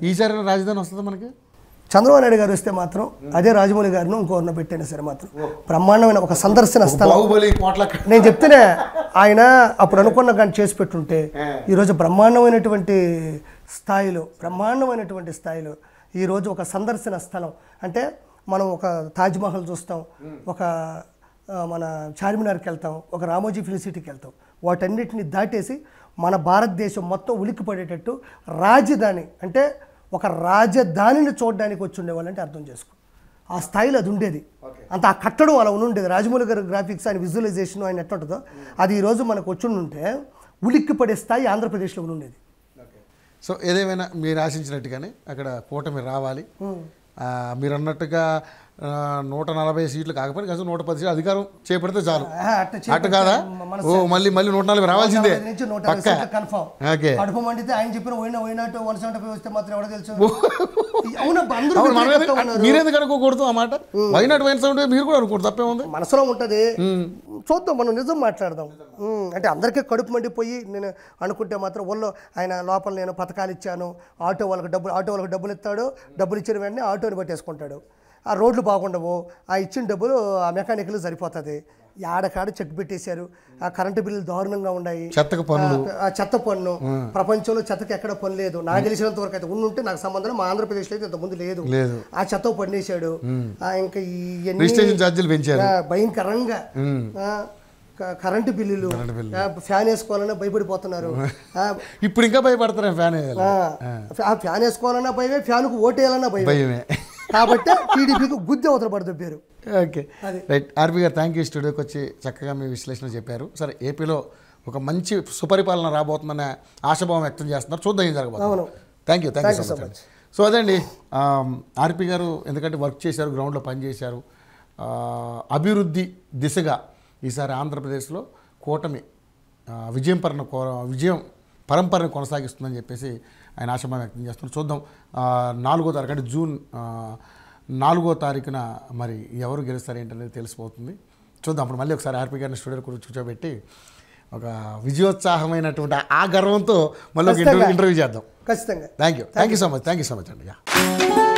ఈసారి రాజధాని వస్తుంది మనకి చంద్రబాబు నాయుడు గారు వస్తే మాత్రం అదే రాజమౌళి గారిని ఇంకోరిని పెట్టైనా సరే మాత్రం బ్రహ్మాండమైన ఒక సందర్శన స్థలం. నేను చెప్తేనే ఆయన అప్పుడు అనుకున్న కానీ చేసి పెట్టుంటే ఈరోజు బ్రహ్మాండమైనటువంటి స్థాయిలో ఈరోజు ఒక సందర్శన స్థలం అంటే మనం ఒక తాజ్మహల్ చూస్తాం, ఒక మన చార్మినార్కి వెళ్తాం, ఒక రామోజీ ఫిల్మ్ సిటీకి వెళ్తాం. వాటన్నిటిని దాటేసి మన భారతదేశం మొత్తం ఉలిక్కిపడేటట్టు రాజధాని అంటే ఒక రాజధానిని చూడడానికి వచ్చి ఉండేవాళ్ళంటే అర్థం చేసుకో. ఆ స్థాయిలో అది ఉండేది. అంత ఆ కట్టడం అలా ఉండేది. రాజమౌళి గారి గ్రాఫిక్స్, ఆయన విజువలైజేషన్ ఆయన ఎట్లా ఉంటుందో అది ఈరోజు మనకు వచ్చి ఉంటే ఉలిక్కిపడే స్థాయి ఆంధ్రప్రదేశ్లో ఉండేది. సో ఏదేమైనా మీరు ఆశించినట్టుగానే అక్కడ కూటమి రావాలి. మీరు అన్నట్టుగా 140 సీట్లు కాకపోతే కనీసం 110 సీట్లు అధికారం చేపడితే చాలు. అట్టు కాదా? ఓ మళ్ళీ 140 రావాల్సిందే. కడుపు మండితే ఆయన చెప్పిన పోయినట్టు 175 వస్తే మాత్రం ఎవడో తెలుసు. మీరెందుకు అనుకోకూడదు ఆ మాట? వైనాట్ 175 మీరు కూడా అనుకోండి, తప్పే ఉంది. మనసులో ఉంటుంది. చూద్దాం, మనం నిజం మాట్లాడదాం. అంటే అందరికీ కడుపు మండిపోయి నేను అనుకుంటే మాత్రం వాళ్ళు ఆయన లోపల నేను పథకాలు ఇచ్చాను, ఆటో వాళ్ళకి డబ్బులు ఇస్తాడు, డబ్బులు ఇచ్చిన వెంటనే ఆటోని పట్టేసుకుంటాడు. ఆ రోడ్లు బాగుండవు, ఆ ఇచ్చిన డబ్బులు ఆ మెకానికల్ సరిపోతుంది. ఆడకాడ చెక్ పెట్టేశారు. ఆ కరెంటు బిల్లులు దారుణంగా ఉన్నాయి. చెత్త పన్ను ప్రపంచంలో చెత్తకి ఎక్కడ పని లేదు నాకు తెలిసినంత వరకు. అయితే ఉంటే నాకు సంబంధం మా ఆంధ్రప్రదేశ్లో అయితే ఇంతకుముందు లేదు. ఆ చెత్త పన్నేశాడు. ఇంకా భయంకరంగా కరెంటు బిల్లులు, ఫ్యాన్ వేసుకోవాలన్నా భయపడిపోతున్నారు. ఇప్పుడు ఇంకా భయపడతారు. ఫ్యాన్ వేసుకోవాలన్నా భయమే, ఫ్యాన్కు ఓటేయాలన్నా భయమే. కాబట్టి టీడీపీకి గుద్ది అవతల పడుతున్నారు. Okay, right. ఆర్పి గారు థ్యాంక్ యూ. స్టూడియోకి వచ్చి చక్కగా మీ విశ్లేషణ చెప్పారు. సరే, ఏపీలో ఒక మంచి సుపరిపాలన రాబోతుందనే ఆశాభావం వ్యక్తం చేస్తున్నారు. చూద్దాం ఏం జరగబోతుంది. Thank you so much. So అదండి ఆర్పి గారు, ఎందుకంటే వర్క్ చేశారు, గ్రౌండ్లో పనిచేశారు. అభివృద్ధి దిశగా ఈసారి ఆంధ్రప్రదేశ్లో కూటమి విజయం పరంపరను కొనసాగిస్తుందని చెప్పేసి ఆయన ఆశాభావం వ్యక్తం చేస్తున్నారు. చూద్దాం 4వ తారీఖు అంటే జూన్ 4వ తారీఖున మరి ఎవరు గెలుస్తారు ఏంటనేది తెలిసిపోతుంది. చూద్దాం. అప్పుడు మళ్ళీ ఒకసారి ఆర్పి గారిని స్టూడియోలో కూర్చోబెట్టి ఒక విజయోత్సాహమైనటువంటి ఆ గర్వంతో మళ్ళీ ఒక ఇంటర్వ్యూ చేద్దాం. ఖచ్చితంగా. థ్యాంక్ యూ సో మచ్ అండి.